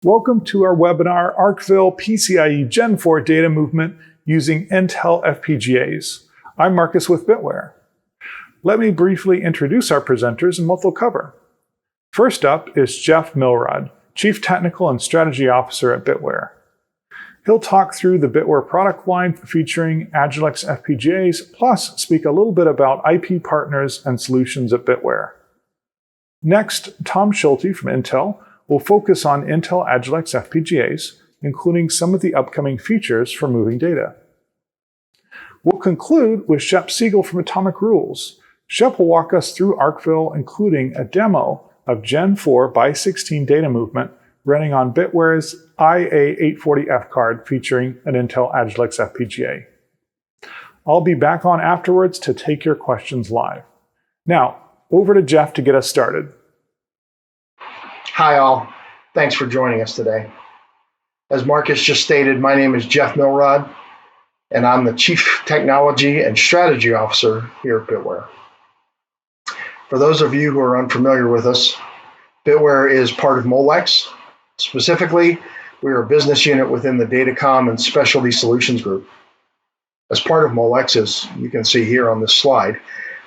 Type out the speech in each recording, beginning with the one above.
Welcome to our webinar, Arkville PCIe Gen4 Data Movement using Intel FPGAs. I'm Marcus with BittWare. Let me briefly introduce our presenters and what they'll cover. First up is Jeff Milrod, Chief Technical and Strategy Officer at BittWare. He'll talk through the BittWare product line featuring Agilex FPGAs, plus speak a little bit about IP partners and solutions at BittWare. Next, Tom Schulte from Intel will focus on Intel Agilex FPGAs, including some of the upcoming features for moving data. We'll conclude with Shep Siegel from Atomic Rules. Shep will walk us through Arcville, including a demo of Gen 4 by 16 data movement running on BittWare's IA840F card featuring an Intel Agilex FPGA. I'll be back on afterwards to take your questions live. Now, over to Jeff to get us started. Hi all, thanks for joining us today. As Marcus just stated, my name is Jeff Milrod, and I'm the Chief Technology and Strategy Officer here at BittWare. For those of you who are unfamiliar with us, BittWare is part of Molex. Specifically, we are a business unit within the Datacom and Specialty Solutions Group. As part of Molex, as you can see here on this slide,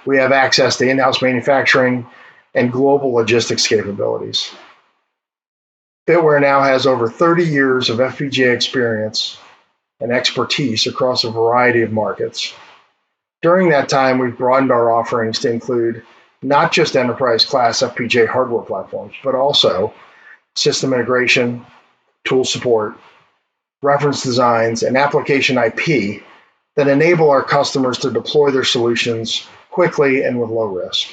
we have access to in-house manufacturing and global logistics capabilities. BittWare now has over 30 years of FPGA experience and expertise across a variety of markets. During that time, we've broadened our offerings to include not just enterprise-class FPGA hardware platforms, but also system integration, tool support, reference designs, and application IP that enable our customers to deploy their solutions quickly and with low risk.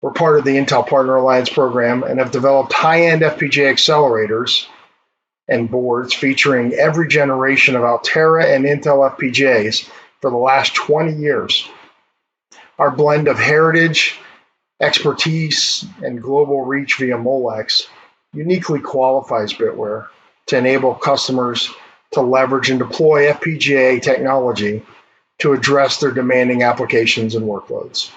We're part of the Intel Partner Alliance program and have developed high-end FPGA accelerators and boards featuring every generation of Altera and Intel FPGAs for the last 20 years. Our blend of heritage, expertise, and global reach via Molex uniquely qualifies BittWare to enable customers to leverage and deploy FPGA technology to address their demanding applications and workloads.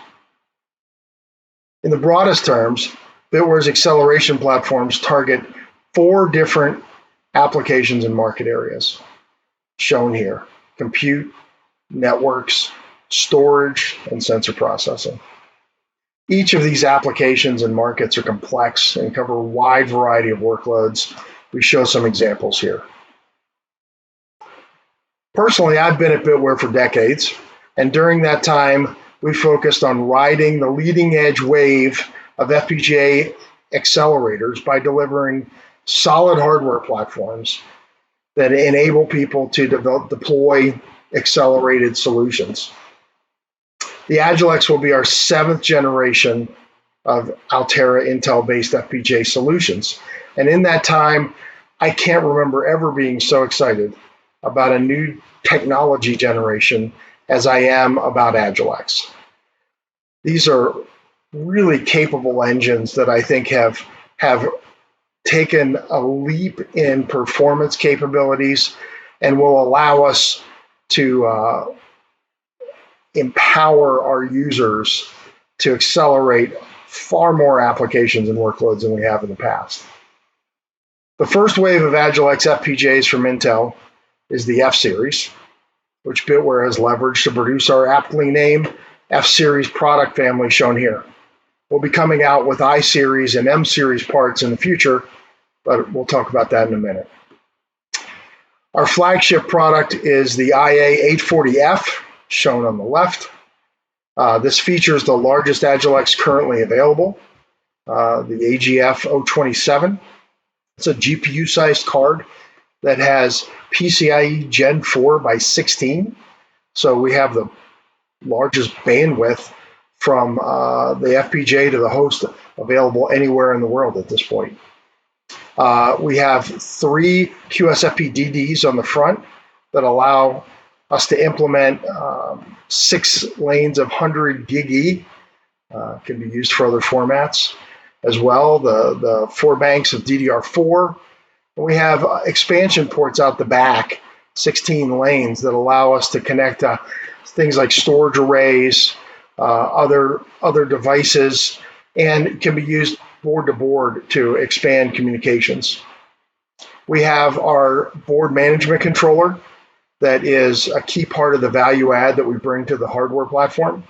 In the broadest terms, BittWare's acceleration platforms target 4 different applications and market areas, shown here: compute, networks, storage, and sensor processing. Each of these applications and markets are complex and cover a wide variety of workloads. We show some examples here. Personally, I've been at BittWare for decades, and during that time, we focused on riding the leading edge wave of FPGA accelerators by delivering solid hardware platforms that enable people to deploy accelerated solutions. The Agilex will be our 7th generation of Altera Intel-based FPGA solutions. And in that time, I can't remember ever being so excited about a new technology generation as I am about Agilex. These are really capable engines that I think have taken a leap in performance capabilities and will allow us to empower our users to accelerate far more applications and workloads than we have in the past. The first wave of Agilex FPGAs from Intel is the F-Series, which BittWare has leveraged to produce our aptly named F-Series product family shown here. We'll be coming out with I-Series and M-Series parts in the future, but we'll talk about that in a minute. Our flagship product is the IA840F, shown on the left. This features the largest Agilex currently available, the AGF027. It's a GPU-sized card that has PCIe Gen4 by 16. So we have the largest bandwidth from the FPGA to the host available anywhere in the world at this point. We have 3 QSFP DDs on the front that allow us to implement 6 lanes of 100 gig E, can be used for other formats as well, the 4 banks of DDR4. And we have expansion ports out the back, 16 lanes that allow us to connect things like storage arrays, other devices, and can be used board to board to expand communications. We have our board management controller that is a key part of the value add that we bring to the hardware platform.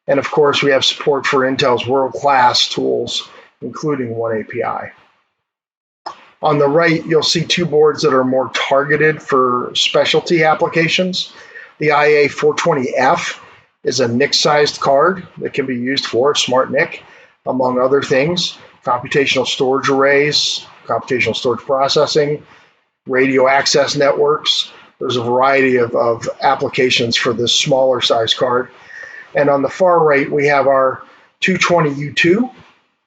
And of course, we have support for Intel's world-class tools, including OneAPI. On the right, you'll see two boards that are more targeted for specialty applications. The IA420F is a NIC-sized card that can be used for smart NIC, among other things, computational storage arrays, computational storage processing, radio access networks. There's a variety of applications for this smaller size card. And on the far right, we have our 220U2,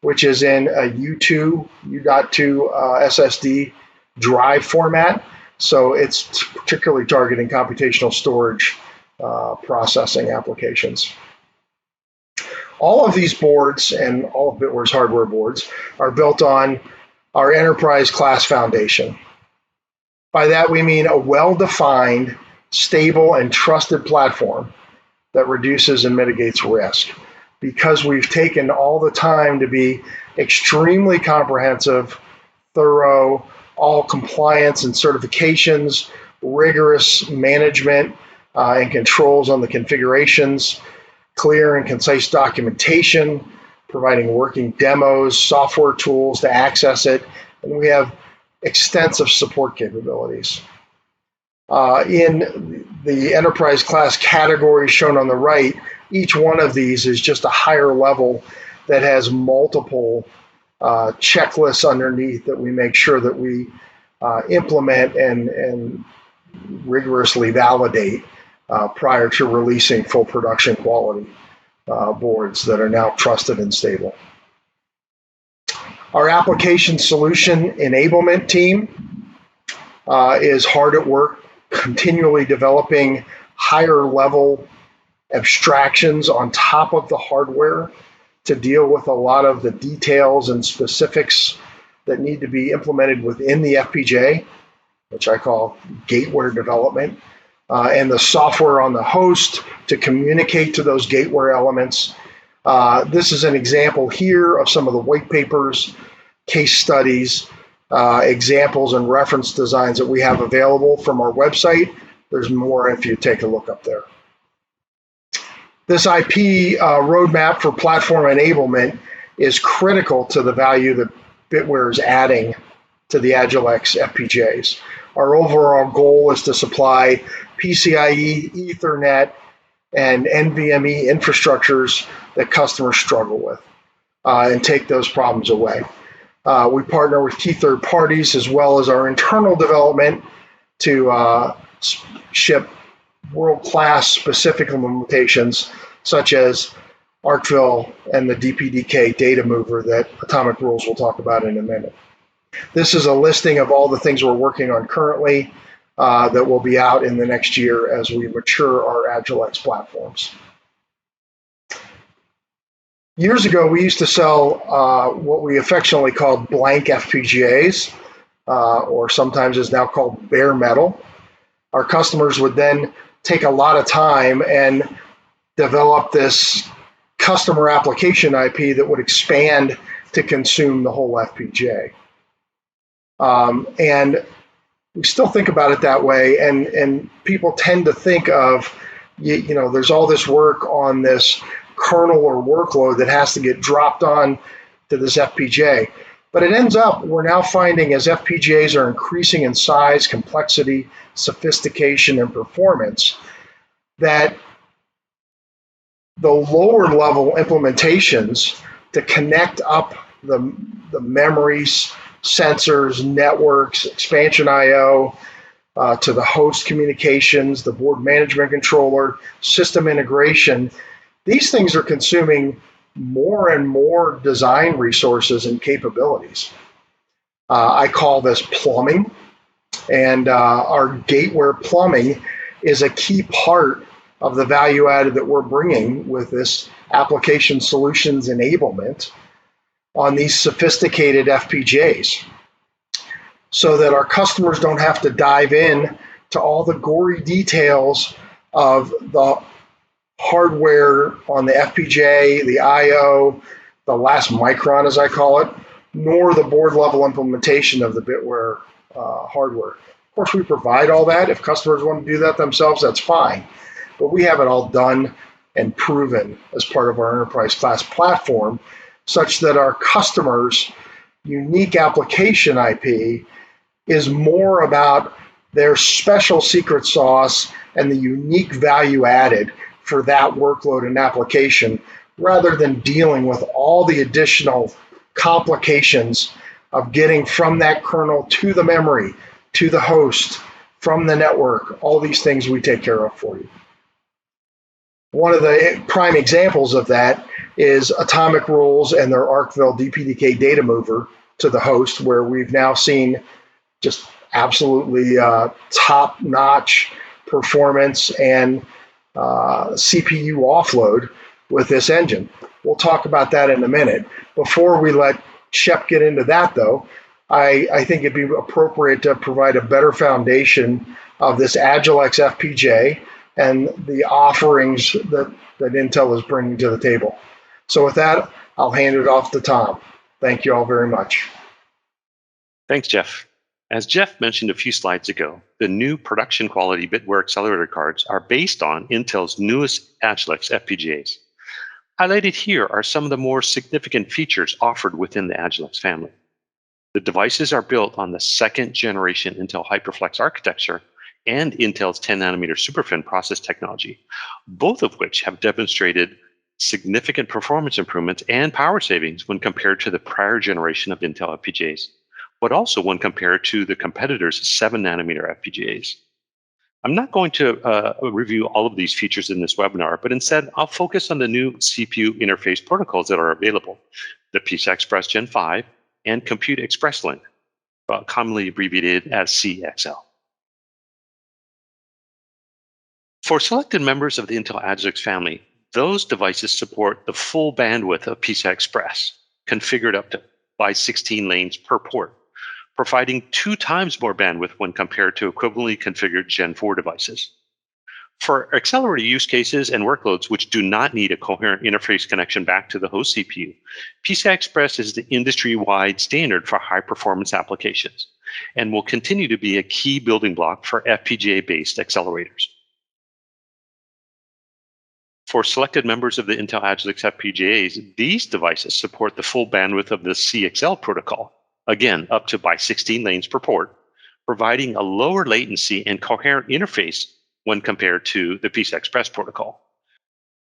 which is in a U2, U.2 SSD drive format. So it's particularly targeting computational storage processing applications. All of these boards and all of BittWare's hardware boards are built on our enterprise class foundation. By that, we mean a well-defined, stable, and trusted platform that reduces and mitigates risk, because we've taken all the time to be extremely comprehensive, thorough, all compliance and certifications, rigorous management and controls on the configurations, clear and concise documentation, providing working demos, software tools to access it, and we have extensive support capabilities. In the enterprise class category shown on the right, each one of these is just a higher level that has multiple checklists underneath that we make sure that we implement and rigorously validate prior to releasing full production quality boards that are now trusted and stable. Our application solution enablement team is hard at work, continually developing higher level abstractions on top of the hardware to deal with a lot of the details and specifics that need to be implemented within the FPGA, which I call gateware development, and the software on the host to communicate to those gateware elements. This is an example here of some of the white papers, case studies, examples and reference designs that we have available from our website. There's more if you take a look up there. This IP roadmap for platform enablement is critical to the value that BittWare is adding to the Agilex FPGAs. Our overall goal is to supply PCIe, Ethernet, and NVMe infrastructures that customers struggle with and take those problems away. We partner with key third parties as well as our internal development to ship world-class specific implementations such as Arcville and the DPDK data mover that Atomic Rules will talk about in a minute. This is a listing of all the things we're working on currently that will be out in the next year as we mature our Agilex platforms. Years ago, we used to sell what we affectionately called blank FPGAs, or sometimes is now called bare metal. Our customers would then take a lot of time and develop this customer application IP that would expand to consume the whole FPGA. And we still think about it that way, and people tend to think of, you know, there's all this work on this kernel or workload that has to get dropped on to this FPGA. But it ends up, we're now finding as FPGAs are increasing in size, complexity, sophistication, and performance, that the lower level implementations to connect up the memories, sensors, networks, expansion I/O, to the host communications, the board management controller, system integration, these things are consuming more and more design resources and capabilities. I call this plumbing, and our gateware plumbing is a key part of the value added that we're bringing with this application solutions enablement on these sophisticated FPGAs, so that our customers don't have to dive in to all the gory details of the hardware on the FPGA, the I/O, the last micron, as I call it, nor the board level implementation of the BittWare hardware. Of course, we provide all that. If customers want to do that themselves, that's fine. But we have it all done and proven as part of our enterprise class platform, such that our customers' unique application IP is more about their special secret sauce and the unique value added for that workload and application, rather than dealing with all the additional complications of getting from that kernel to the memory, to the host, from the network. All these things we take care of for you. One of the prime examples of that is Atomic Rules and their Arcville DPDK data mover to the host, where we've now seen just absolutely top-notch performance and CPU offload with this engine. We'll talk about that in a minute. Before we let Shep get into that, though, I think it'd be appropriate to provide a better foundation of this Agilex FPGA and the offerings that Intel is bringing to the table. So with that, I'll hand it off to Tom. Thank you all very much. Thanks, Jeff. As Jeff mentioned a few slides ago, the new production quality BittWare accelerator cards are based on Intel's newest Agilex FPGAs. Highlighted here are some of the more significant features offered within the Agilex family. The devices are built on the second generation Intel HyperFlex architecture and Intel's 10nm SuperFin process technology, both of which have demonstrated significant performance improvements and power savings when compared to the prior generation of Intel FPGAs, but also when compared to the competitors' 7nm FPGAs. I'm not going to review all of these features in this webinar, but instead I'll focus on the new CPU interface protocols that are available, the PCI Express Gen5 and Compute Express Link, commonly abbreviated as CXL. For selected members of the Intel Agilex family, those devices support the full bandwidth of PCI Express, configured up to by 16 lanes per port, providing 2 times more bandwidth when compared to equivalently configured Gen4 devices. For accelerator use cases and workloads which do not need a coherent interface connection back to the host CPU, PCI Express is the industry-wide standard for high-performance applications and will continue to be a key building block for FPGA-based accelerators. For selected members of the Intel Agilex FPGAs, these devices support the full bandwidth of the CXL protocol, again, up to by 16 lanes per port, providing a lower latency and coherent interface when compared to the PCI Express protocol.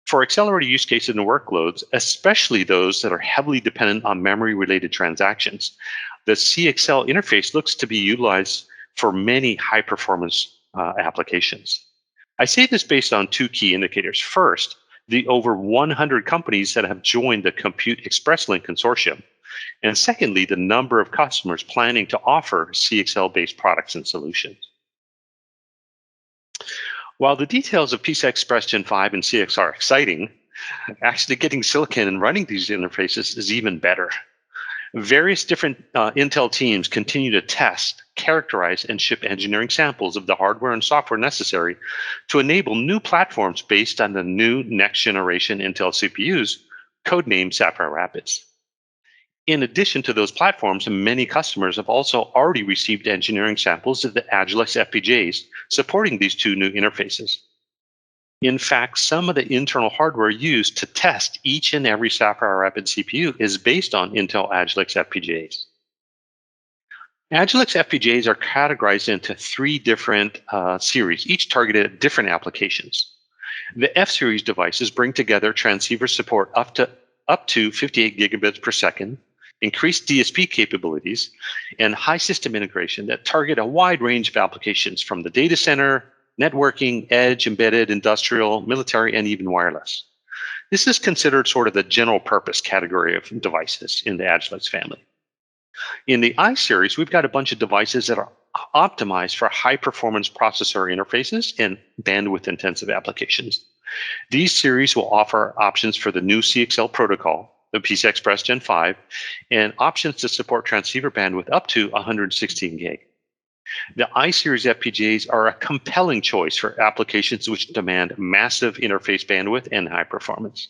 For accelerator use cases and workloads, especially those that are heavily dependent on memory-related transactions, the CXL interface looks to be utilized for many high-performance applications. I say this based on 2 key indicators. First, the over 100 companies that have joined the Compute Express Link consortium. And secondly, the number of customers planning to offer CXL-based products and solutions. While the details of PCI Express Gen5 and CX are exciting, actually getting silicon and running these interfaces is even better. Various different Intel teams continue to test, characterize, and ship engineering samples of the hardware and software necessary to enable new platforms based on the new next-generation Intel CPUs, codenamed Sapphire Rapids. In addition to those platforms, many customers have also already received engineering samples of the Agilex FPGAs supporting these 2 new interfaces. In fact, some of the internal hardware used to test each and every Sapphire Rapids CPU is based on Intel Agilex FPGAs. Agilex FPGAs are categorized into 3 different series, each targeted at different applications. The F-series devices bring together transceiver support up to 58 gigabits per second, increased DSP capabilities, and high system integration that target a wide range of applications from the data center, networking, edge, embedded, industrial, military, and even wireless. This is considered sort of the general purpose category of devices in the Agilex family. In the I-series, we've got a bunch of devices that are optimized for high-performance processor interfaces and bandwidth-intensive applications. These series will offer options for the new CXL protocol, the PCI Express Gen5, and options to support transceiver bandwidth up to 116 gig. The I-series FPGAs are a compelling choice for applications which demand massive interface bandwidth and high performance.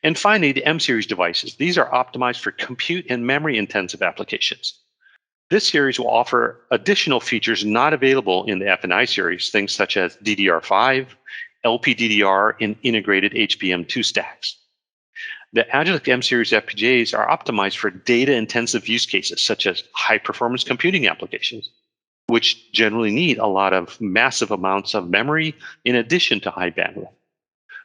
And finally, the M-series devices. These are optimized for compute and memory-intensive applications. This series will offer additional features not available in the F&I series, things such as DDR5, LPDDR, and integrated HBM2 stacks. The Agilex M-series FPGAs are optimized for data-intensive use cases, such as high-performance computing applications, which generally need a lot of massive amounts of memory in addition to high bandwidth.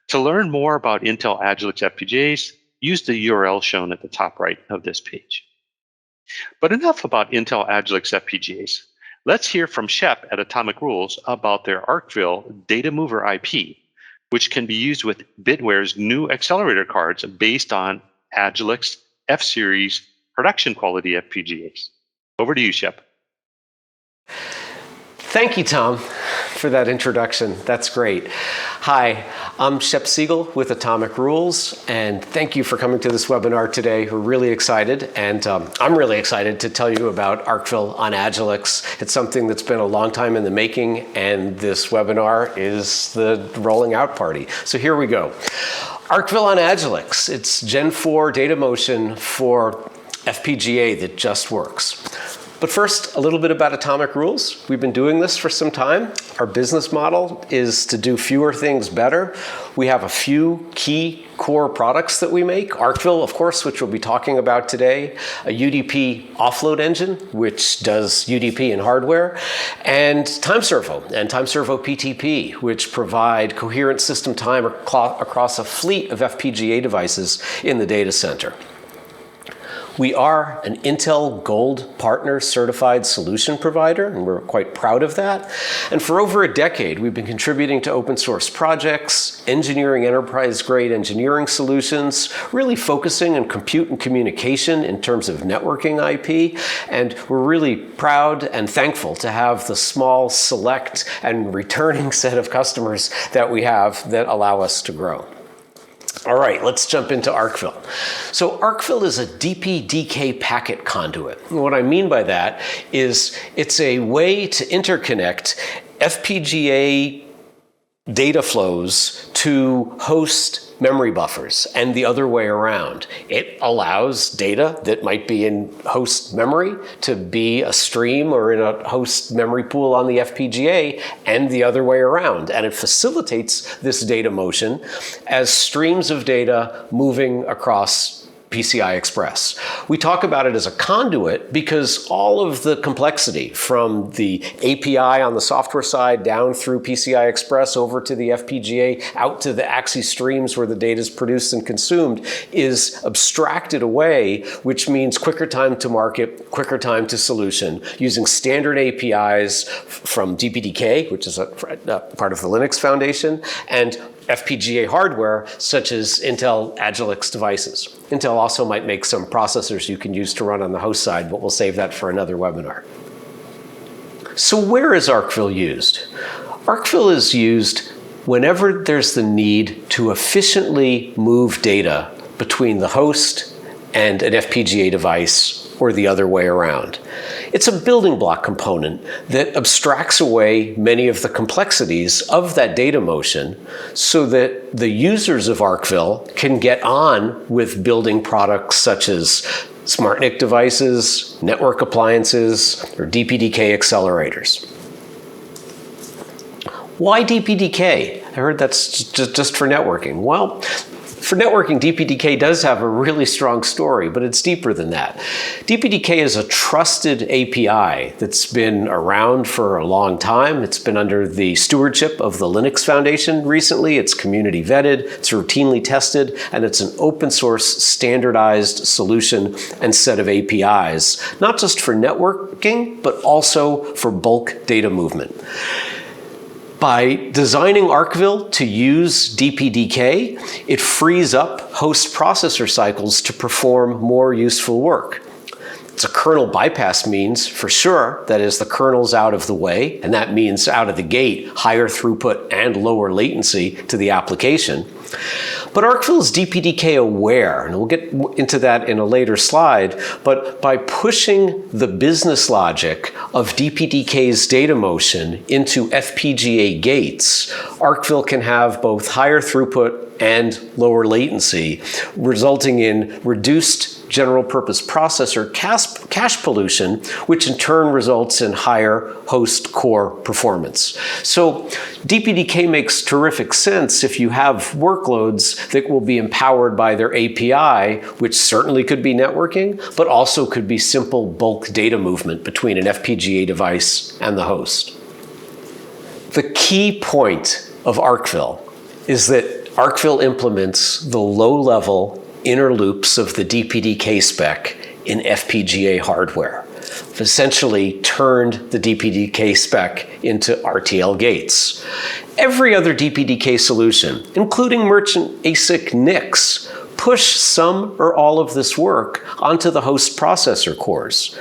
To learn more about Intel Agilex FPGAs, use the URL shown at the top right of this page. But enough about Intel Agilex FPGAs. Let's hear from Shep at Atomic Rules about their Arcville Data Mover IP, which can be used with BittWare's new accelerator cards based on Agilex F-Series production quality FPGAs. Over to you, Shep. Thank you, Tom, for that introduction. That's great. Hi, I'm Shep Siegel with Atomic Rules, and thank you for coming to this webinar today. We're really excited, and I'm really excited to tell you about Arcville on Agilex. It's something that's been a long time in the making, and this webinar is the rolling out party. So here we go. Arcville on Agilex. It's Gen 4 data motion for FPGA that just works. But first, a little bit about Atomic Rules. We've been doing this for some time. Our business model is to do fewer things better. We have a few key core products that we make. Arcville, of course, which we'll be talking about today, a UDP offload engine, which does UDP in hardware, and TimeServo and TimeServo PTP, which provide coherent system time across a fleet of FPGA devices in the data center. We are an Intel Gold Partner Certified Solution Provider, and we're quite proud of that. And for over a decade, we've been contributing to open source projects, engineering enterprise-grade engineering solutions, really focusing on compute and communication in terms of networking IP. And we're really proud and thankful to have the small, select, and returning set of customers that we have that allow us to grow. All right, let's jump into Arcville. So Arcville is a DPDK packet conduit. And what I mean by that is it's a way to interconnect FPGA data flows to host memory buffers and the other way around. It allows data that might be in host memory to be a stream or in a host memory pool on the FPGA and the other way around. And it facilitates this data motion as streams of data moving across PCI Express. We talk about it as a conduit because all of the complexity from the API on the software side down through PCI Express over to the FPGA out to the AXI streams where the data is produced and consumed is abstracted away, which means quicker time to market, quicker time to solution using standard APIs from DPDK, which is a part of the Linux Foundation, and FPGA hardware such as Intel Agilex devices. Intel also might make some processors you can use to run on the host side, but we'll save that for another webinar. So where is Arcville used? Arcville is used whenever there's the need to efficiently move data between the host and an FPGA device or the other way around. It's a building block component that abstracts away many of the complexities of that data motion so that the users of Arcville can get on with building products such as SmartNIC devices, network appliances, or DPDK accelerators. Why DPDK? I heard that's just for networking. Well, for networking, DPDK does have a really strong story, but it's deeper than that. DPDK is a trusted API that's been around for a long time. It's been under the stewardship of the Linux Foundation recently. It's community vetted, it's routinely tested, and it's an open source standardized solution and set of APIs, not just for networking, but also for bulk data movement. By designing Arcville to use DPDK, it frees up host processor cycles to perform more useful work. It's a kernel bypass means, for sure, that is the kernel's out of the way, and that means out of the gate, higher throughput and lower latency to the application. But Arcville is DPDK aware, and we'll get into that in a later slide, but by pushing the business logic of DPDK's data motion into FPGA gates, Arcville can have both higher throughput and lower latency, resulting in reduced general purpose processor cache pollution, which in turn results in higher host core performance. So DPDK makes terrific sense if you have workloads that will be empowered by their API, which certainly could be networking, but also could be simple bulk data movement between an FPGA device and the host. The key point of Arcville is that Arcville implements the low-level inner loops of the DPDK spec in FPGA hardware. It essentially turned the DPDK spec into RTL gates. Every other DPDK solution, including merchant ASIC NICs, push some or all of this work onto the host processor cores.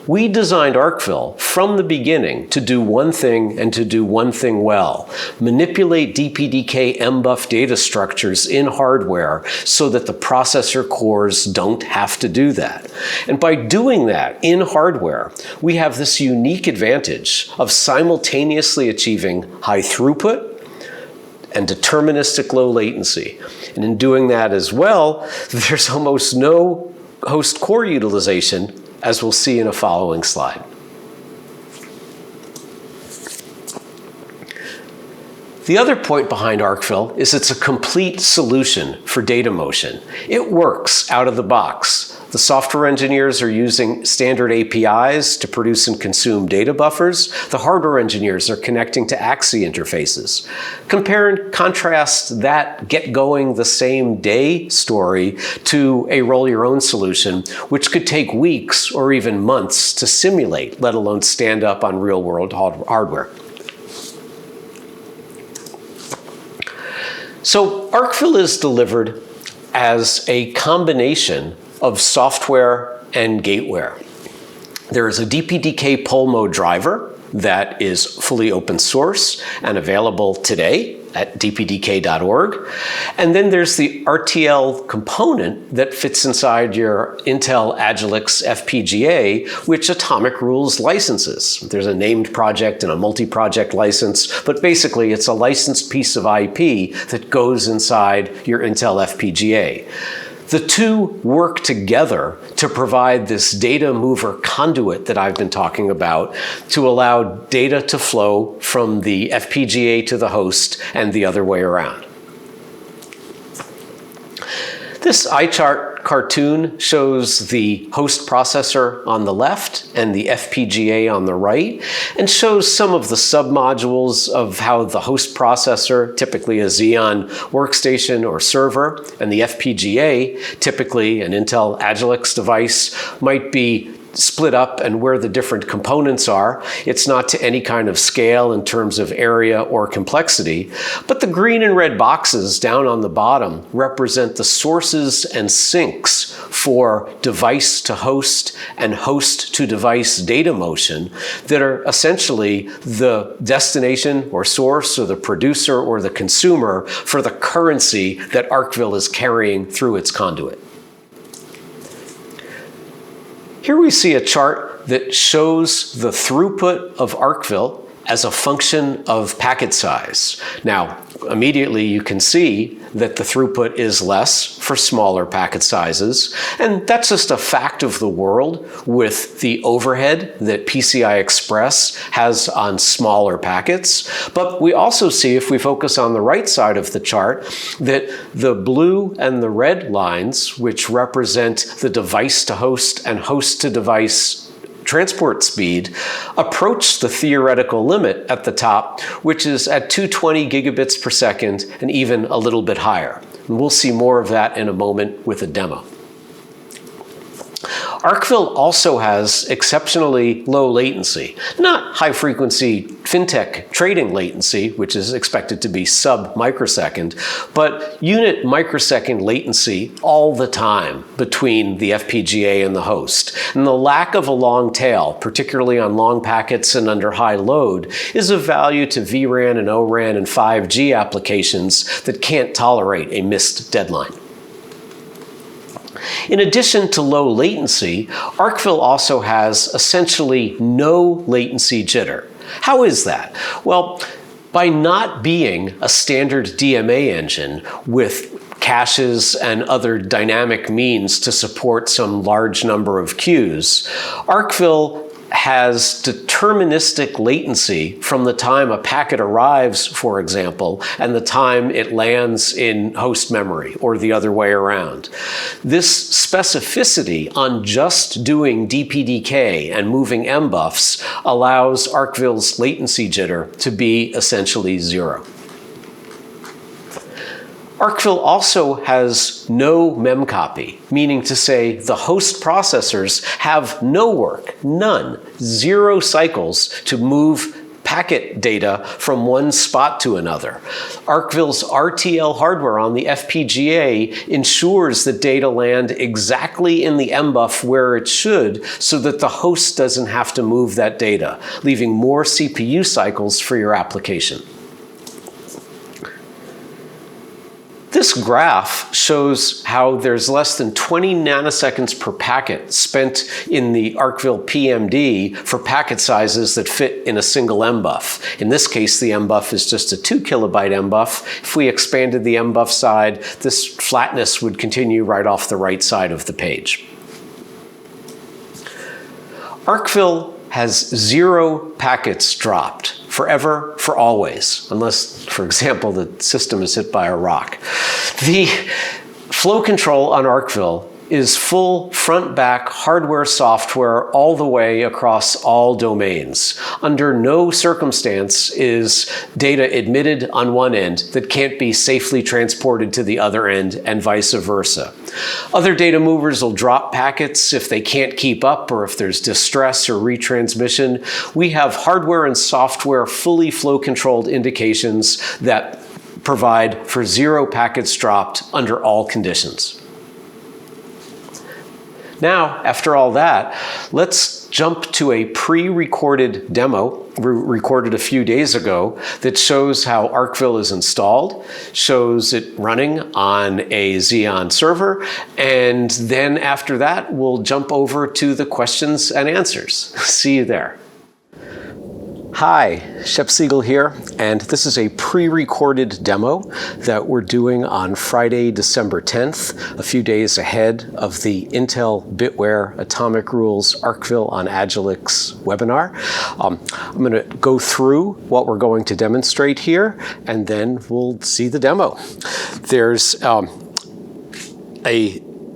We designed Arcville from the beginning to do one thing and to do one thing well: manipulate DPDK MBUF data structures in hardware so that the processor cores don't have to do that. And by doing that in hardware, we have this unique advantage of simultaneously achieving high throughput and deterministic low latency. And in doing that as well, there's almost no host core utilization, as we'll see in a following slide. The other point behind Arcville is it's a complete solution for data motion. It works out of the box. The software engineers are using standard APIs to produce and consume data buffers. The hardware engineers are connecting to AXI interfaces. Compare and contrast that get going the same day story to a roll your own solution, which could take weeks or even months to simulate, let alone stand up on real world hardware. So Arcville is delivered as a combination of software and gateware. There is a DPDK poll mode driver that is fully open source and available today at dpdk.org. And then there's the RTL component that fits inside your Intel Agilex FPGA, which Atomic Rules licenses. There's a named project and a multi-project license, but basically it's a licensed piece of IP that goes inside your Intel FPGA. The two work together to provide this data mover conduit that I've been talking about to allow data to flow from the FPGA to the host and the other way around. This eye chart cartoon shows the host processor on the left and the FPGA on the right, and shows some of the submodules of how the host processor, typically a Xeon workstation or server, and the FPGA, typically an Intel Agilex device, might be split up and where the different components are. It's not to any kind of scale in terms of area or complexity, but the green and red boxes down on the bottom represent the sources and sinks for device to host and host to device data motion that are essentially the destination or source or the producer or the consumer for the currency that Arcville is carrying through its conduit. Here we see a chart that shows the throughput of Arcville as a function of packet size. Now, immediately you can see that the throughput is less for smaller packet sizes, and that's just a fact of the world with the overhead that PCI Express has on smaller packets. But we also see, if we focus on the right side of the chart, that the blue and the red lines, which represent the device to host and host to device transport speed, approach the theoretical limit at the top, which is at 220 gigabits per second and even a little bit higher. And we'll see more of that in a moment with a demo. Arcville also has exceptionally low latency, not high-frequency fintech trading latency, which is expected to be sub-microsecond, but unit microsecond latency all the time between the FPGA and the host. And the lack of a long tail, particularly on long packets and under high load, is of value to vRAN and ORAN and 5G applications that can't tolerate a missed deadline. In addition to low latency, Arcville also has essentially no latency jitter. How is that? Well, by not being a standard DMA engine with caches and other dynamic means to support some large number of queues, Arcville has deterministic latency from the time a packet arrives, for example, and the time it lands in host memory, or the other way around. This specificity on just doing DPDK and moving MBuffs allows Arcville's latency jitter to be essentially zero. Arcville also has no memcopy, meaning to say the host processors have no work, none, 0 cycles to move packet data from one spot to another. Arcville's RTL hardware on the FPGA ensures that data land exactly in the MBuff where it should, so that the host doesn't have to move that data, leaving more CPU cycles for your application. This graph shows how there's less than 20 nanoseconds per packet spent in the Arcville PMD for packet sizes that fit in a single MBuff. In this case, the MBuff is just a 2 kilobyte MBuff. If we expanded the MBuff side, this flatness would continue right off the right side of the page. Arcville has 0 packets dropped forever, for always, unless, for example, the system is hit by a rock. The flow control on Arcville is full front-back hardware software all the way across all domains. Under no circumstance is data admitted on one end that can't be safely transported to the other end, and vice versa. Other data movers will drop packets if they can't keep up or if there's distress or retransmission. We have hardware and software fully flow-controlled indications that provide for 0 packets dropped under all conditions. Now, after all that, let's jump to a pre-recorded demo recorded a few days ago that shows how Arcville is installed, shows it running on a Xeon server, and then after that, we'll jump over to the questions and answers. See you there. Hi, Shep Siegel here, and this is a pre-recorded demo that we're doing on Friday, December 10th, a few days ahead of the Intel BittWare Atomic Rules Arkville on Agilex webinar. I'm going to go through what we're going to demonstrate here, and then we'll see the demo. There's a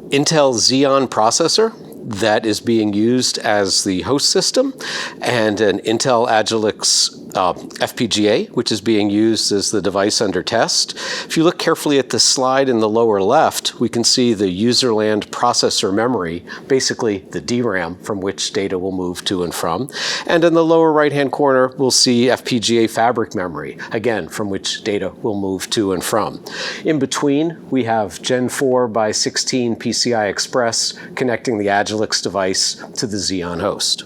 Intel Xeon processor that is being used as the host system, and an Intel Agilex FPGA, which is being used as the device under test. If you look carefully at the slide in the lower left, we can see the userland processor memory, basically the DRAM from which data will move to and from. And in the lower right-hand corner, we'll see FPGA fabric memory, again, from which data will move to and from. In between, we have Gen4 by 16 PCI Express connecting the Agilex device to the Xeon host.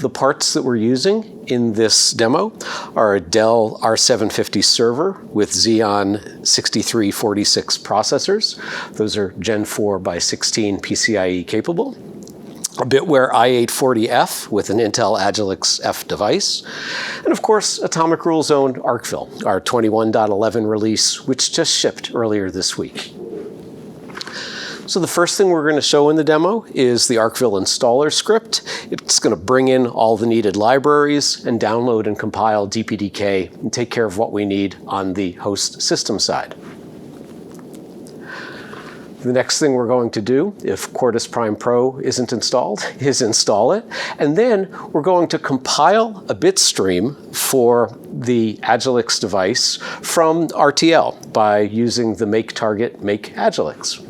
The parts that we're using in this demo are a Dell R750 server with Xeon 6346 processors. Those are Gen4 by 16 PCIe capable. A BittWare i840F with an Intel Agilex F device. And of course, Atomic Rules owned Arcville, our 21.11 release, which just shipped earlier this week. So the first thing we're going to show in the demo is the Arcville installer script. It's going to bring in all the needed libraries and download and compile DPDK and take care of what we need on the host system side. The next thing we're going to do, if Quartus Prime Pro isn't installed, is install it. And then we're going to compile a bit stream for the Agilex device from RTL by using the make target make Agilex.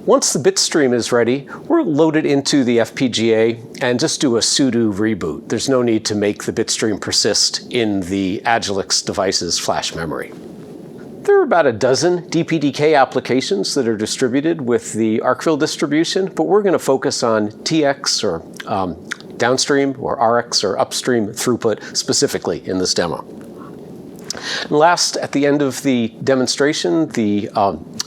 once the bit stream is ready, we're loaded into the FPGA and just do a sudo reboot. There's no need to make the bit stream persist in the Agilex device's flash memory. There are about a dozen DPDK applications that are distributed with the Arcville distribution, but we're going to focus on TX or downstream or RX or upstream throughput specifically in this demo. And last, at the end of the demonstration, the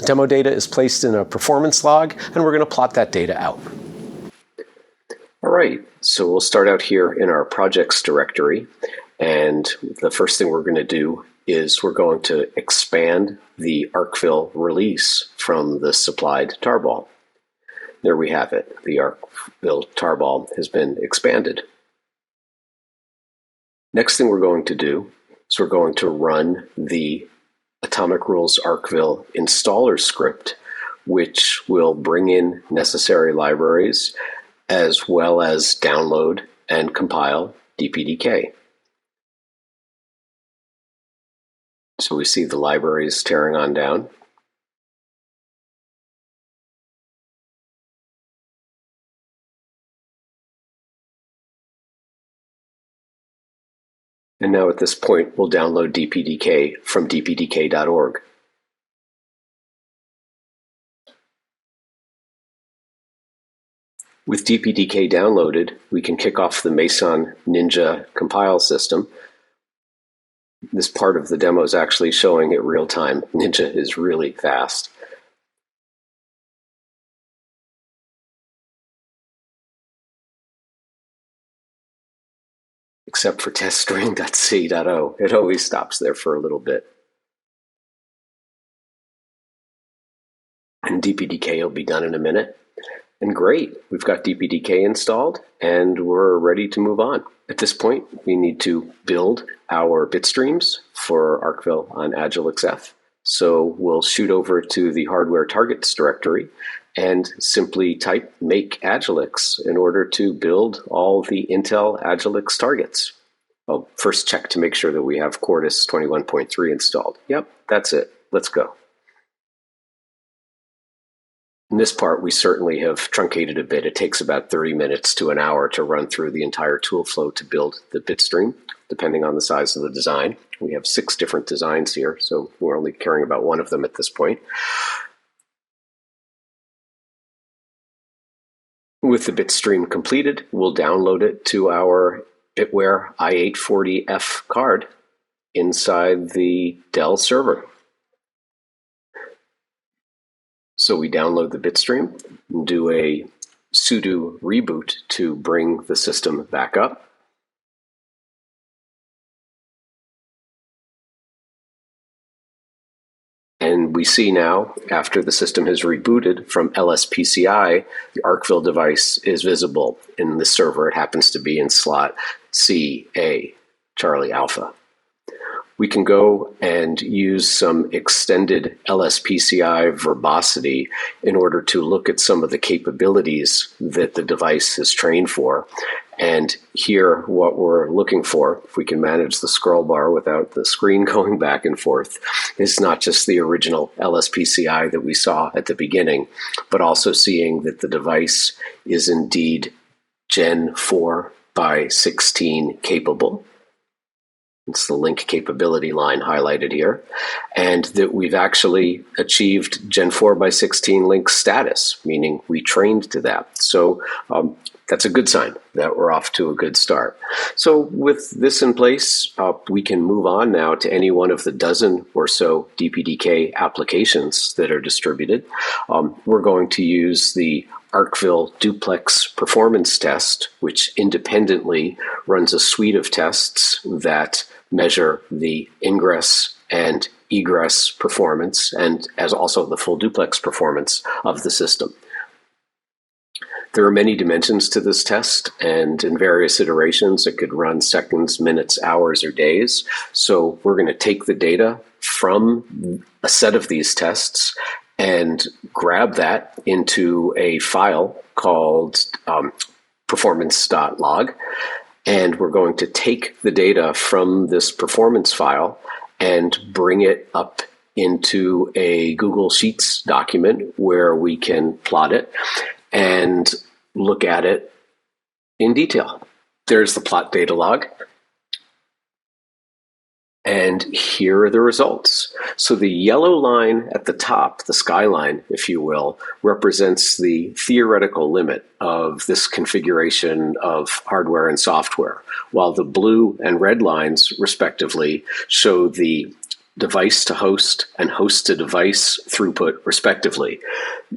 demo data is placed in a performance log, and we're going to plot that data out. All right, so we'll start out here in our projects directory, and the first thing we're going to do is we're going to expand the Arcville release from the supplied tarball. There we have it. The Arcville tarball has been expanded. Next thing we're going to do is we're going to run the Atomic Rules Arkville installer script, which will bring in necessary libraries as well as download and compile DPDK. So we see the libraries tearing on down. And now at this point, we'll download DPDK from dpdk.org. With DPDK downloaded, we can kick off the Meson Ninja compile system. This part of the demo is actually showing it real time. Ninja is really fast. Except for teststring.c.o. It always stops there for a little bit. And DPDK will be done in a minute. And great, we've got DPDK installed and we're ready to move on. At this point, we need to build our bit streams for Arcville on Agilex F. So we'll shoot over to the hardware targets directory and simply type make Agilex in order to build all the Intel Agilex targets. I'll first check to make sure that we have Quartus 21.3 installed. Yep, that's it. Let's go. In this part, we certainly have truncated a bit. It takes about 30 minutes to an hour to run through the entire tool flow to build the bit stream, depending on the size of the design. We have 6 different designs here, so we're only caring about one of them at this point. With the bit stream completed, we'll download it to our BittWare i840F card inside the Dell server. So we download the bit stream, do a sudo reboot to bring the system back up. And we see now, after the system has rebooted from LSPCI, the Arcville device is visible in the server. It happens to be in slot CA, Charlie Alpha. We can go and use some extended LSPCI verbosity in order to look at some of the capabilities that the device is trained for. And here, what we're looking for, if we can manage the scroll bar without the screen going back and forth, is not just the original LSPCI that we saw at the beginning, but also seeing that the device is indeed Gen 4 by 16 capable. It's the link capability line highlighted here, and that we've actually achieved Gen 4 by 16 link status, meaning we trained to that. So that's a good sign that we're off to a good start. So with this in place, we can move on now to any one of the dozen or so DPDK applications that are distributed. We're going to use the Arcville Duplex performance test, which independently runs a suite of tests that measure the ingress and egress performance and as also the full duplex performance of the system. There are many dimensions to this test, and in various iterations it could run seconds, minutes, hours, or days. So we're going to take the data from a set of these tests and grab that into a file called performance.log. And we're going to take the data from this performance file and bring it up into a Google Sheets document where we can plot it and look at it in detail. There's the plot data log. And here are the results. So the yellow line at the top, the skyline, if you will, represents the theoretical limit of this configuration of hardware and software, while the blue and red lines, respectively, show the device to host and host to device throughput, respectively.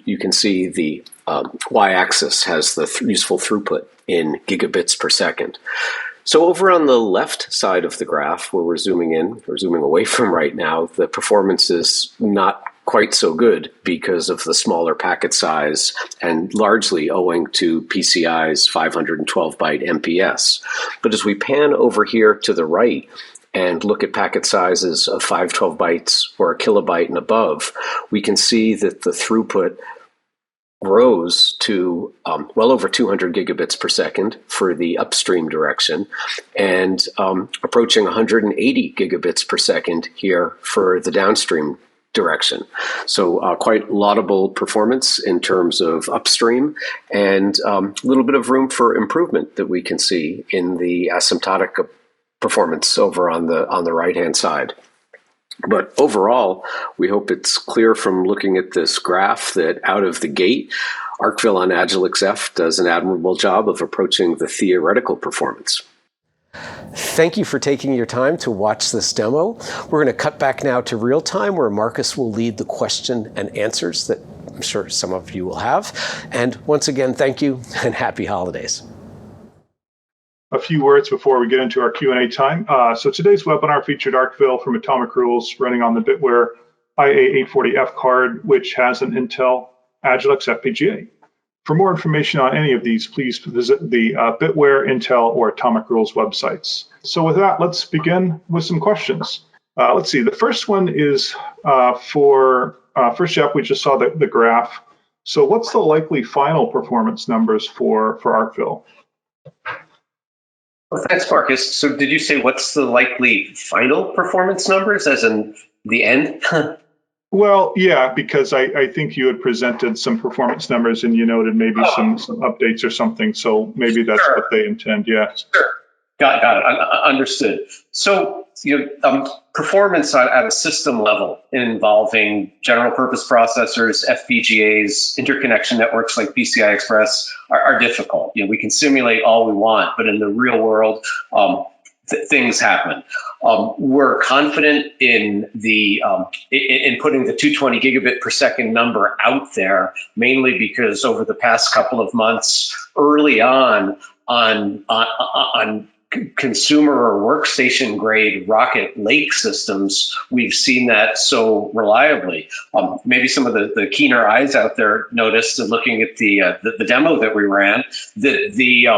You can see the y-axis has the useful throughput in gigabits per second. So over on the left side of the graph, where we're zooming in, or zooming away from right now, the performance is not quite so good because of the smaller packet size and largely owing to PCI's 512-byte MPS. But as we pan over here to the right and look at packet sizes of 512 bytes or a kilobyte and above, we can see that the throughput rose to well over 200 gigabits per second for the upstream direction and approaching 180 gigabits per second here for the downstream direction. So quite laudable performance in terms of upstream and a little bit of room for improvement that we can see in the asymptotic performance over on the right-hand side. But overall, we hope it's clear from looking at this graph that out of the gate, Arcville on Agilex F does an admirable job of approaching the theoretical performance. Thank you for taking your time to watch this demo. We're going to cut back now to real time where Marcus will lead the question and answers that I'm sure some of you will have. And once again, thank you and happy holidays. A few words before we get into our Q&A time. So today's webinar featured Arcville from Atomic Rules running on the BittWare IA840F card, which has an Intel Agilex FPGA. For more information on any of these, please visit the BittWare, Intel, or Atomic Rules websites. So with that, let's begin with some questions. Let's see, the first one is first Jeff, we just saw the graph. So what's the likely final performance numbers for Arcville? Well, thanks, Marcus. So did you say what's the likely final performance numbers, as in the end? Well, yeah, because I think you had presented some performance numbers and you noted maybe some updates or something. So maybe that's what they intend, yeah. Sure. Got it. Understood. So, performance at a system level involving general purpose processors, FPGAs, interconnection networks like PCI Express are difficult. We can simulate all we want, but in the real world, things happen. We're confident in in putting the 220 gigabit per second number out there, mainly because over the past couple of months, early on consumer or workstation grade Rocket Lake systems, we've seen that so reliably. Maybe some of the keener eyes out there noticed, looking at the demo that we ran, the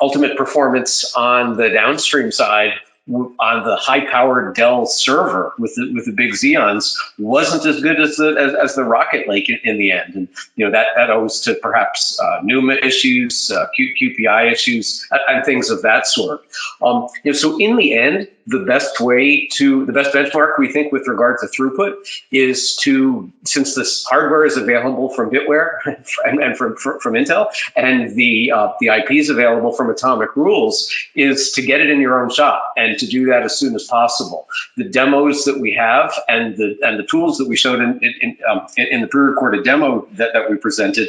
ultimate performance on the downstream side on the high-powered Dell server with the big Xeons wasn't as good as the Rocket Lake in the end, and that owes to perhaps NUMA issues, QPI issues, and things of that sort. So in the end, the best benchmark we think with regard to throughput is since this hardware is available from BittWare and from Intel, and the IP is available from Atomic Rules, is to get it in your own shop and to do that as soon as possible. The demos that we have and the tools that we showed in the pre-recorded demo that we presented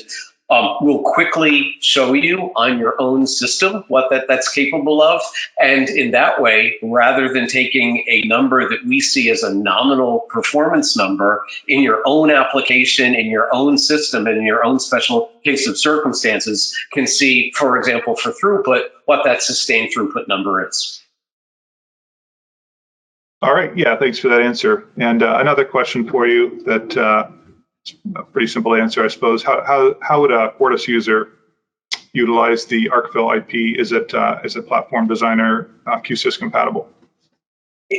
will quickly show you on your own system what that's capable of. And in that way, rather than taking a number that we see as a nominal performance number in your own application, in your own system, and in your own special case of circumstances, can see, for example, for throughput, what that sustained throughput number is. All right, yeah, thanks for that answer. And another question for you that a pretty simple answer, I suppose. How would a Quartus user utilize the Arcville IP? Is it Platform Designer QSys compatible?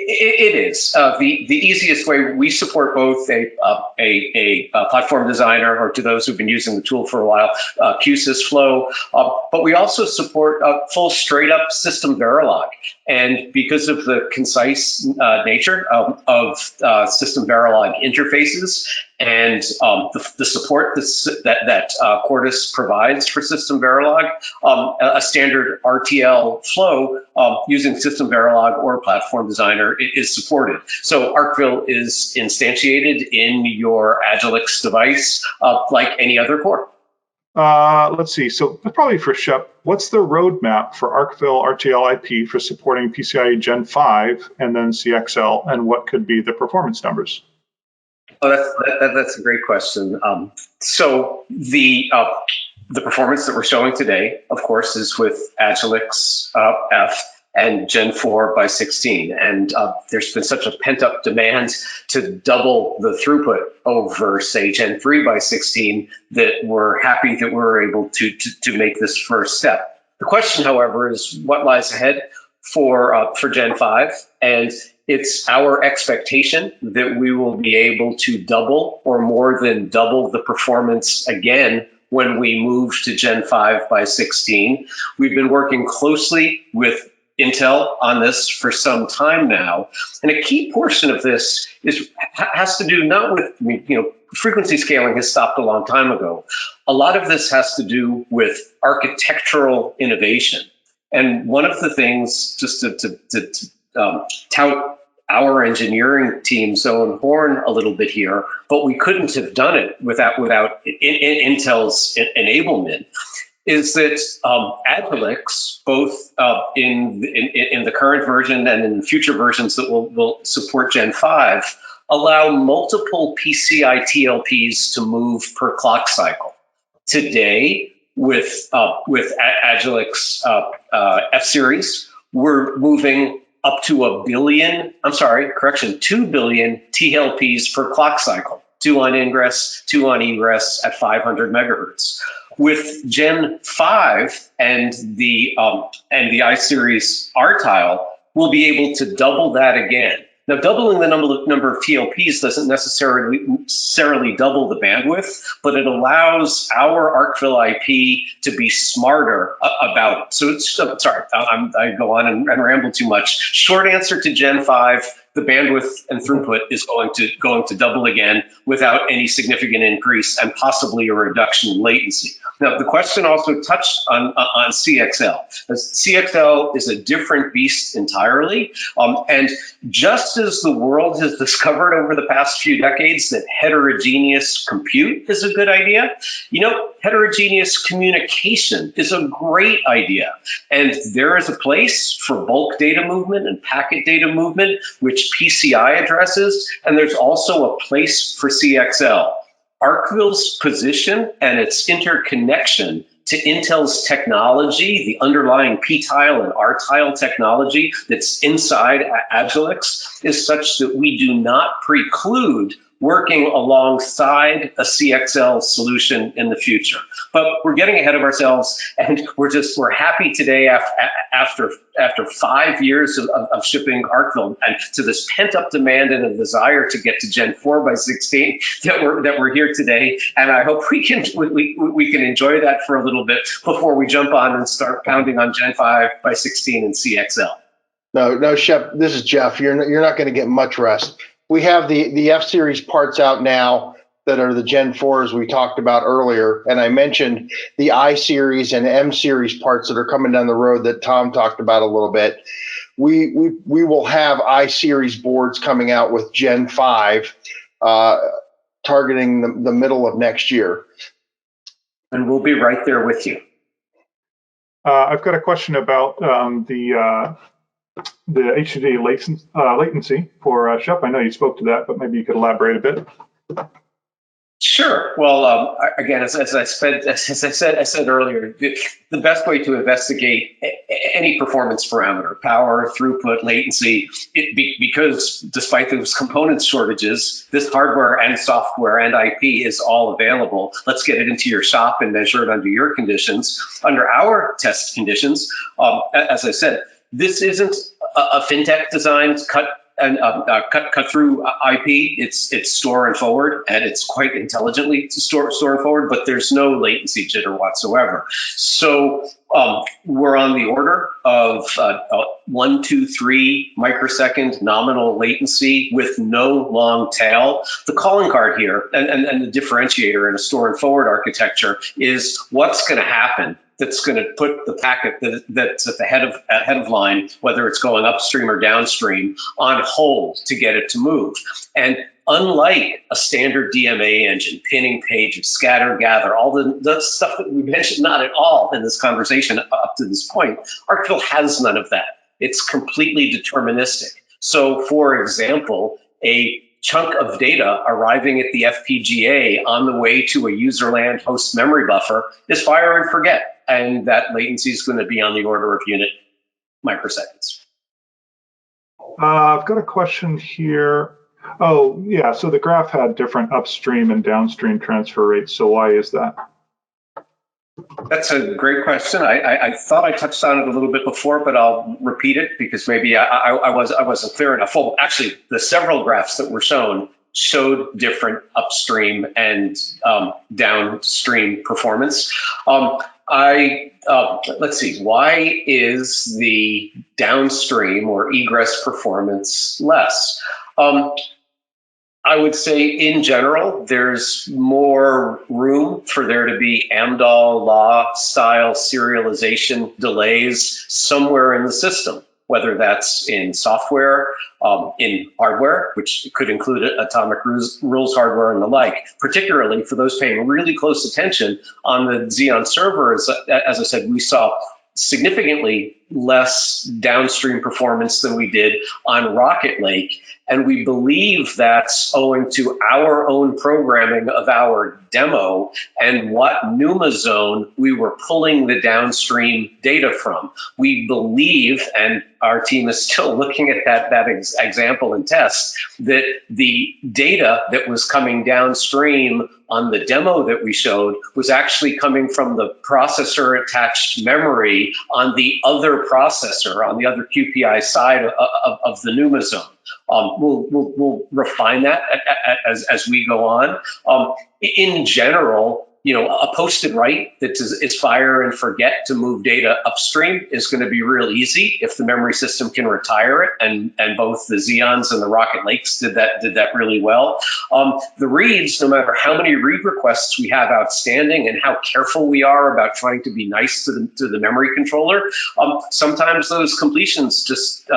It is the easiest way. We support both a platform designer, or to those who've been using the tool for a while, QSys Flow, but we also support full straight up system Verilog. And because of the concise nature of system Verilog interfaces and the support that Quartus provides for system Verilog, a standard RTL flow using system Verilog or platform designer is supported. So Arcville is instantiated in your Agilex device like any other core. Let's see. So probably for Shep, what's the roadmap for Arcville RTL IP for supporting PCI Gen5 and then CXL, and what could be the performance numbers? Oh, that's a great question. So the performance that we're showing today, of course, is with Agilex F and Gen4 by 16. And there's been such a pent-up demand to double the throughput over, say, Gen3 by 16 that we're happy that we're able to make this first step. The question, however, is what lies ahead for Gen5, and it's our expectation that we will be able to double or more than double the performance again when we move to Gen5 by 16. We've been working closely with Intel on this for some time now, and a key portion of this has to do not with, frequency scaling has stopped a long time ago. A lot of this has to do with architectural innovation. And one of the things, just to tout our engineering team's own horn a little bit here, but we couldn't have done it without Intel's enablement, is that Agilex, both in the current version and in future versions that will support Gen 5, allow multiple PCI TLPs to move per clock cycle. Today, with Agilex F series, we're moving up to 2 billion TLPs per clock cycle, 2 on ingress, 2 on egress at 500 megahertz. With Gen 5 and the I series R-Tile, we'll be able to double that again. Now, doubling the number of TLPs doesn't necessarily double the bandwidth, but it allows our Arcville IP to be smarter about it. So sorry, I go on and ramble too much. Short answer to Gen 5, the bandwidth and throughput is going to double again without any significant increase and possibly a reduction in latency. Now, the question also touched on CXL. CXL is a different beast entirely, and just as the world has discovered over the past few decades that heterogeneous compute is a good idea, heterogeneous communication is a great idea. And there is a place for bulk data movement and packet data movement, which PCI addresses, and there's also a place for CXL. Arcville's position and its interconnection to Intel's technology, the underlying P-tile and R-tile technology that's inside Agilex, is such that we do not preclude working alongside a CXL solution in the future. But we're getting ahead of ourselves, and we're happy today after 5 years of shipping Arcville and to this pent-up demand and a desire to get to Gen 4 by 16 that we're here today. And I hope we can enjoy that for a little bit before we jump on and start pounding on Gen 5 by 16 and CXL. No, Shep, this is Jeff. You're not going to get much rest. We have the F series parts out now that are the Gen 4s we talked about earlier. And I mentioned the I series and M series parts that are coming down the road that Tom talked about a little bit. We will have I series boards coming out with Gen 5 targeting the middle of next year. And we'll be right there with you. I've got a question about the HDD latency for Shep. I know you spoke to that, but maybe you could elaborate a bit. Sure. Well, again, as I said earlier, the best way to investigate any performance parameter, power, throughput, latency, because despite those component shortages, this hardware and software and IP is all available. Let's get it into your shop and measure it under your conditions. Under our test conditions, as I said, this isn't a fintech designed cut cut through IP. It's store and forward, and it's quite intelligently to store and forward. But there's no latency jitter whatsoever. So we're on the order of 1, 2, 3 microsecond nominal latency with no long tail. The calling card here and the differentiator in a store and forward architecture is what's going to happen that's going to put the packet that's at the head of line, whether it's going upstream or downstream, on hold to get it to move. And unlike a standard DMA engine, pinning pages, scatter, gather, all the stuff that we mentioned, not at all in this conversation up to this point, Arcville has none of that. It's completely deterministic. So, for example, a chunk of data arriving at the FPGA on the way to a userland host memory buffer is fire and forget. And that latency is going to be on the order of unit microseconds. I've got a question here. Oh, yeah, so the graph had different upstream and downstream transfer rates. So why is that? That's a great question. I thought I touched on it a little bit before, but I'll repeat it because maybe I wasn't clear enough. Well, actually, the several graphs that were shown showed different upstream and downstream performance. Let's see, why is the downstream or egress performance less? I would say in general, there's more room for there to be Amdahl law style serialization delays somewhere in the system, whether that's in software, in hardware, which could include Atomic Rules hardware and the like, particularly for those paying really close attention on the Xeon server. As I said, we saw significantly less downstream performance than we did on Rocket Lake. And we believe that's owing to our own programming of our demo and what NUMA zone we were pulling the downstream data from. We believe, and our team is still looking at that example and test, that the data that was coming downstream on the demo that we showed was actually coming from the processor attached memory on the other processor, on the other QPI side of the NUMA zone. We'll refine that as we go on. In general, a posted write that is fire and forget to move data upstream is going to be real easy if the memory system can retire it, and both the Xeons and the Rocket Lakes did that really well. The reads, no matter how many read requests we have outstanding and how careful we are about trying to be nice to the memory controller, sometimes those completions just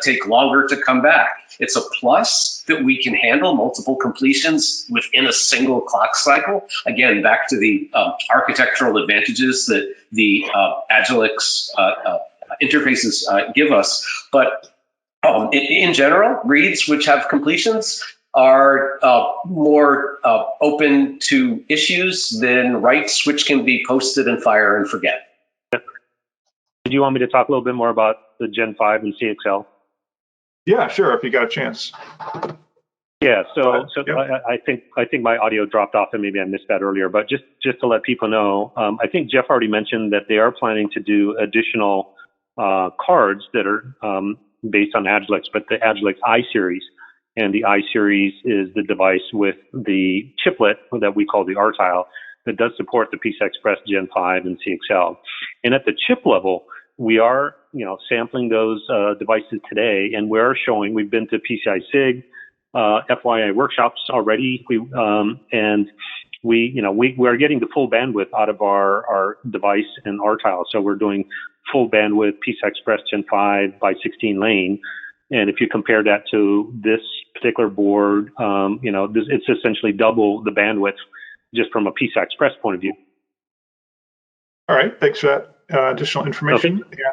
take longer to come back. It's a plus that we can handle multiple completions within a single clock cycle. Again, back to the architectural advantages that the Agilex interfaces give us. But in general, reads which have completions are more open to issues than writes which can be posted and fire and forget. Do you want me to talk a little bit more about the Gen 5 and CXL? Yeah, sure, if you got a chance. Yeah, so Yeah. I think my audio dropped off and maybe I missed that earlier, but just to let people know, I think Jeff already mentioned that they are planning to do additional cards that are based on Agilex, but the Agilex I-Series. And the I-Series is the device with the chiplet that we call the Arcville that does support the PCI Express Gen 5 and CXL. And at the chip level, we are, sampling those devices today, and we've been to PCI SIG, FYI workshops already. We are getting the full bandwidth out of our device and Arcville. So we're doing full bandwidth PCI Express Gen 5 by 16 lane. And if you compare that to this particular board, it's essentially double the bandwidth just from a PCI Express point of view. All right, thanks for that additional information. Okay. Yeah.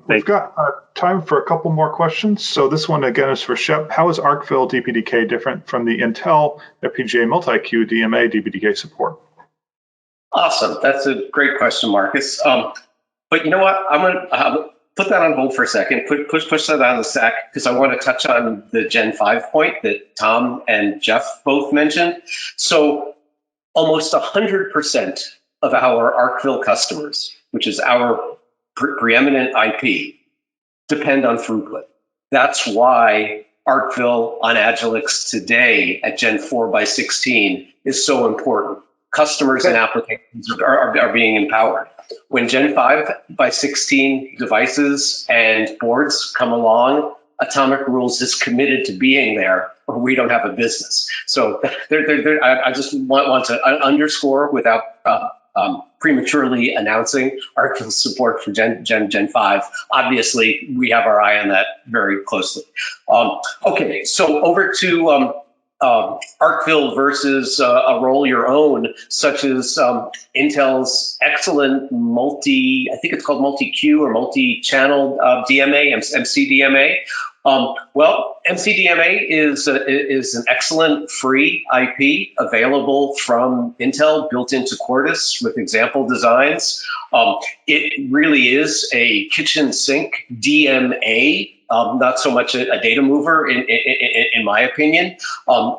We've got time for a couple more questions. So this one again is for Shep. How is Arcville DPDK different from the Intel FPGA multi-queue DMA DPDK support? Awesome, that's a great question, Marcus. But you know what? I'm going to put that on hold for a second. Push that on the stack because I want to touch on the Gen 5 point that Tom and Jeff both mentioned. So almost 100% of our Arcville customers, which is our preeminent IP, depend on throughput. That's why Arcville on Agilex today at Gen 4 by 16 is so important. Customers and applications are being empowered. When Gen 5 by 16 devices and boards come along, Atomic Rules is committed to being there, or we don't have a business. So I just want to underscore without prematurely announcing Arcville support for Gen 5. Obviously, we have our eye on that very closely. Okay, so over to Arcville versus a role your own, such as Intel's excellent I think it's called multi-queue or multi-channel DMA, MCDMA. Well, MCDMA is an excellent free IP available from Intel, built into Quartus with example designs. It really is a kitchen sink DMA. Not so much a data mover, in my opinion.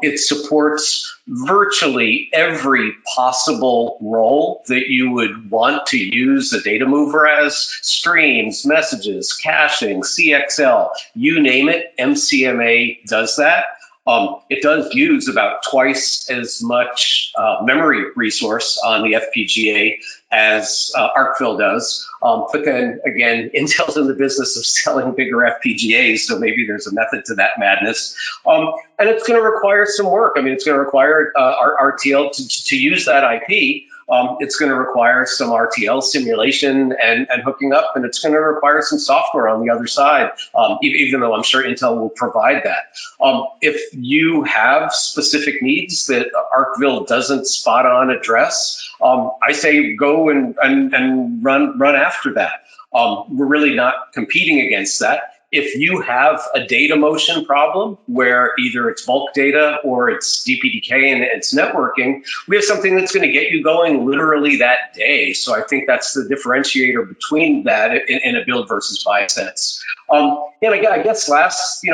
It supports virtually every possible role that you would want to use a data mover as: streams, messages, caching, CXL, you name it, MCMA does that. It does use about twice as much memory resource on the FPGA as Arcville does. But then again, Intel's in the business of selling bigger FPGAs, so maybe there's a method to that madness. And it's going to require some work. I mean, it's going to require RTL to use that IP. It's going to require some RTL simulation and hooking up, and it's going to require some software on the other side, even though I'm sure Intel will provide that. If you have specific needs that Arcville doesn't spot on address, I say go and run after that. We're really not competing against that. If you have a data motion problem where either it's bulk data or it's DPDK and it's networking, we have something that's going to get you going literally that day. So I think that's the differentiator between that in a build versus buy sense. And I guess last,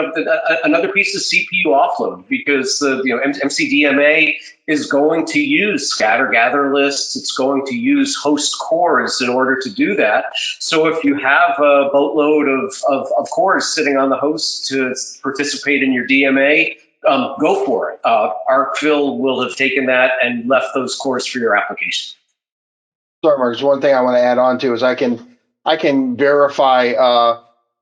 another piece is CPU offload, because the MCDMA is going to use scatter gather lists. It's going to use host cores in order to do that. So if you have a boatload of cores sitting on the host to participate in your DMA, go for it. Arcville will have taken that and left those cores for your application. Sorry, Marcus. One thing I want to add on to is I can verify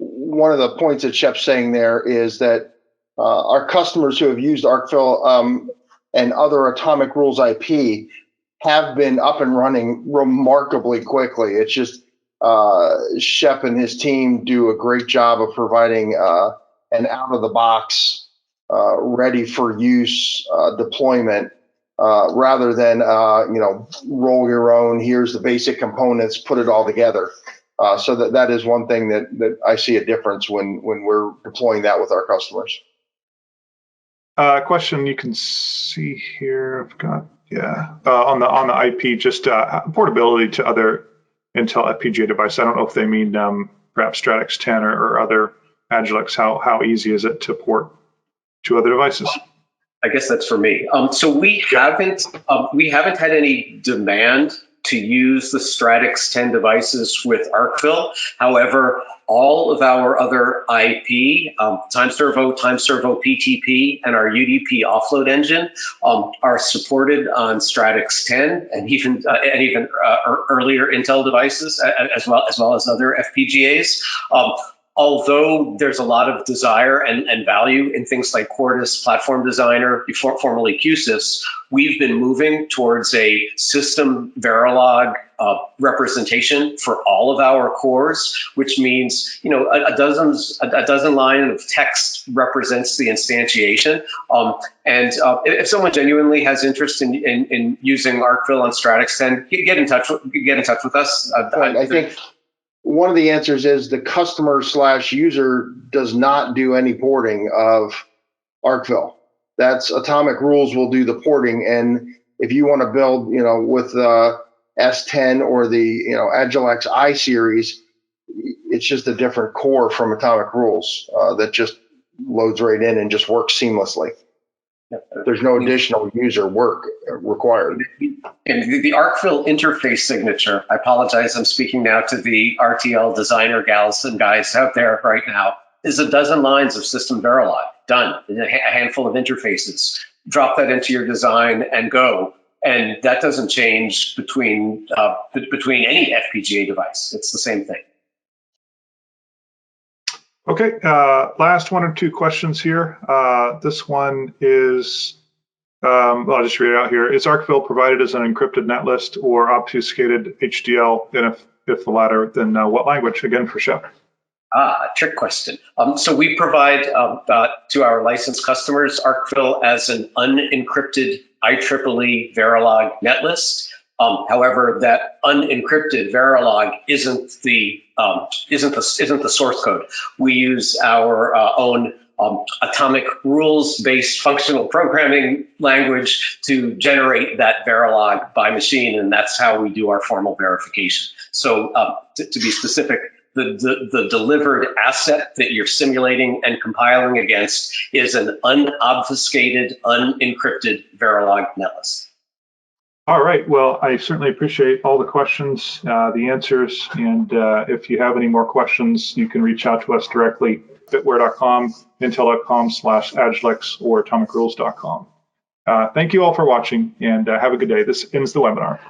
one of the points that Shep's saying there is that our customers who have used Arcville and other Atomic Rules IP have been up and running remarkably quickly. It's just Shep and his team do a great job of providing an out-of-the-box, ready for use deployment rather than roll your own. Here's the basic components, put it all together. So that is one thing that I see a difference when we're deploying that with our customers. Question you can see here. I've got on the IP, just portability to other Intel FPGA devices. I don't know if they mean perhaps Stratix 10 or other Agilex. How easy is it to port to other devices? I guess that's for me. So we haven't had any demand to use the Stratix 10 devices with Arcville. However, all of our other IP, time servo PTP, and our UDP offload engine are supported on Stratix 10 and even earlier Intel devices, as well as other FPGAs. Although there's a lot of desire and value in things like Quartus Platform Designer, formerly QSYS, we've been moving towards a system Verilog representation for all of our cores, which means a dozen line of text represents the instantiation. And if someone genuinely has interest in using Arcville on Stratix 10, get in touch with us. I think one of the answers is the customer/user does not do any porting of Arcville. That's Atomic Rules will do the porting. And if you want to build, with S10 or the, Agilex I series, it's just a different core from Atomic Rules that just loads right in and just works seamlessly. There's no additional user work required. And the Arcville interface signature, I apologize, I'm speaking now to the RTL designer gals and guys out there right now, is a dozen lines of system Verilog. done. A handful of interfaces. Drop that into your design and go. And that doesn't change between any FPGA device. It's the same thing. Okay, last one or two questions here. This one is, I'll just read it out here. Is Arcville provided as an encrypted netlist or obfuscated HDL? And if the latter, then what language? Again, for Shep. Trick question. So we provide to our licensed customers Arcville as an unencrypted IEEE Verilog netlist. However, that unencrypted Verilog isn't the source code. We use our own Atomic Rules-based functional programming language to generate that Verilog by machine, and that's how we do our formal verification. So to be specific, the delivered asset that you're simulating and compiling against is an unobfuscated, unencrypted Verilog netlist. All right. Well, I certainly appreciate all the questions, the answers. And if you have any more questions, you can reach out to us directly, BittWare.com, Intel.com/Agilex, or AtomicRules.com. Thank you all for watching, and have a good day. This ends the webinar.